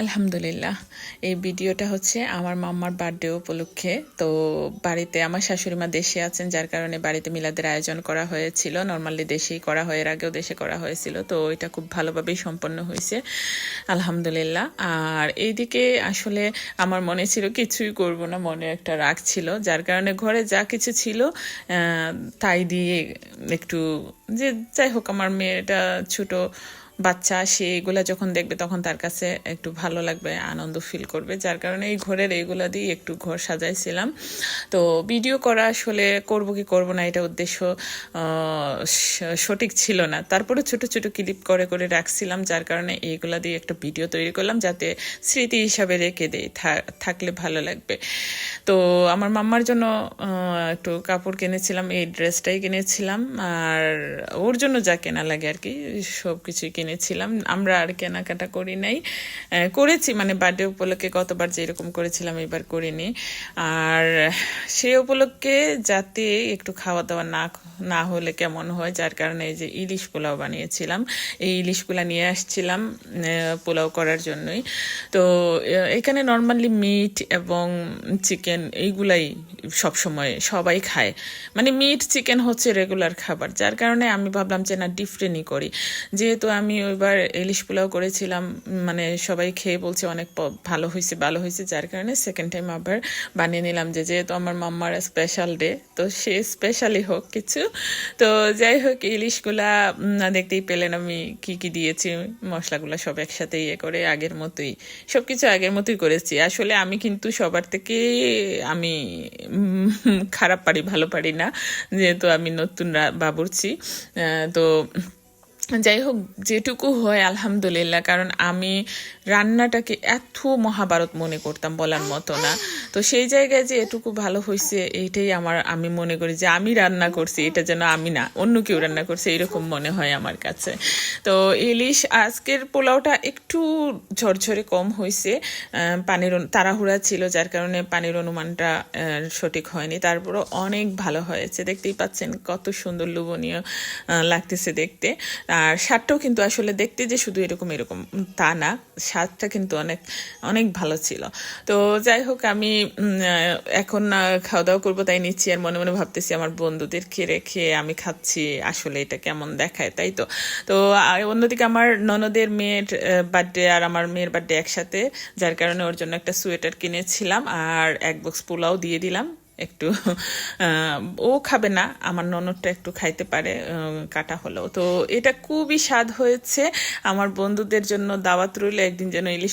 আলহামদুলিল্লাহ। এই ভিডিওটা হচ্ছে আমার মাম্মার বার্থডে উপলক্ষে। তো বাড়িতে আমার শাশুড়ি মা দেশে আছেন, যার কারণে বাড়িতে মিলাদের আয়োজন করা হয়েছিল। নর্মালি দেশেই করা হয়, এর আগেও দেশে করা হয়েছিল, তো এটা খুব ভালোভাবেই সম্পন্ন হয়েছে আলহামদুলিল্লাহ। আর এইদিকে আসলে আমার মনে ছিল কিছুই করব না, মনে একটা রাগ ছিল, যার কারণে ঘরে যা কিছু ছিল তাই দিয়ে একটু, যে যাই হোক আমার মেয়েটা ছোট বাচ্চা, সে এগুলা যখন দেখবে তখন তার কাছে একটু ভালো লাগবে, আনন্দ ফিল করবে, যার কারণে এই ঘরের এইগুলা দিয়ে একটু ঘর সাজাইছিলাম। তো ভিডিও করা আসলে করব কি করব না এটা উদ্দেশ্য সঠিক ছিল না, তারপরে ছোট ছোট ক্লিপ করে করে রাখছিলাম, যার কারণে এইগুলা দিয়ে একটা ভিডিও তৈরি করলাম যাতে স্মৃতি হিসাবে রেখে দেই, থাকলে ভালো লাগবে। তো আমার মাম্মার জন্য একটু কাপড় কিনেছিলাম, এই ড্রেসটাই কিনেছিলাম, আর ওর জন্য যা কেনা লাগে আর কি সব কিছুই কিনেছিলাম। আমরা আর কেনাকাটা করি নাই, করেছি মানে বার্থডে উপলক্ষে গতবার যেরকম করেছিলাম এবার করিনি। আর সে উপলক্ষে যাতে একটু খাওয়া দাওয়া না হলে কেমন হয়, যার কারণে এই যে ইলিশ পোলাও বানিয়েছিলাম, এই ইলিশগুলা নিয়ে আসছিলাম পোলাও করার জন্যই। তো এখানে নর্মালি মিট এবং চিকেন এইগুলাই সবসময় সবাই খায়, মানে মিট চিকেন হচ্ছে রেগুলার খাবার, যার কারণে আমি ভাবলাম যে না ডিফারেন্টই করি। যেহেতু আমি ওইবার ইলিশ পোলাও করেছিলাম, মানে সবাই খেয়ে বলছে অনেক ভালো হয়েছে ভালো হয়েছে, যার কারণে সেকেন্ড টাইম আবার বানিয়ে নিলাম, যে যেহেতু আমার মাম্মার স্পেশাল ডে, তো সে স্পেশালি হোক কিছু। তো যাই হোক ইলিশগুলা দেখতেই পেলেন আমি কি কি দিয়েছি, মশলাগুলো সব একসাথে ইয়ে করে আগের মতোই সবকিছু আগের মতোই করেছি। আসলে আমি কিন্তু সবার থেকে আমি খারাপ পারি, ভালো পারি না, যেহেতু আমি নতুন বাবুর্চি। তো যাই হোক যেটুকু হয় আলহামদুলিল্লাহ, কারণ আমি রান্নাটাকে এত মহাভারত মনে করতাম বলার মতো না। তো সেই জায়গায় যে এটুকু ভালো হয়েছে এইটাই আমি মনে করি যে আমি রান্না করছি, এটা যেন আমি না অন্য কেউ রান্না করছে এরকম মনে হয় আমার কাছে। তো ইলিশ আজকের পোলাওটা একটু ঝরঝরে কম হয়েছে, পানির তাড়াহুড়া ছিল, যার কারণে পানির অনুমানটা সঠিক হয়নি, তারপরও অনেক ভালো হয়েছে। দেখতেই পাচ্ছেন কত সুন্দর লোভনীয় লাগতেছে দেখতে। আর স্বাদটাও কিন্তু আসলে দেখতে যে শুধু এরকম এরকম তা না, স্বাদটা কিন্তু অনেক অনেক ভালো ছিল। তো যাই হোক আমি এখন খাওয়া দাওয়া করবো তাই নিচ্ছি, আর মনে মনে ভাবতেছি আমার বন্ধুদেরকে রেখে আমি খাচ্ছি, আসলে এটা কেমন দেখায়, তাই তো। তো অন্যদিকে আমার ননদের মেয়ের বার্থডে আর আমার মেয়ের বার্থডে একসাথে, যার কারণে ওর জন্য একটা সোয়েটার কিনেছিলাম আর এক বক্স পোলাও দিয়ে দিলাম একটু। ও খাবে না, আমার ননদটা একটু খাইতে পারে কাটা হলো। তো এটা খুবই স্বাদ হয়েছে, আমার বন্ধুদের জন্য দাওয়াত রইল, একদিন যেন ইলিশ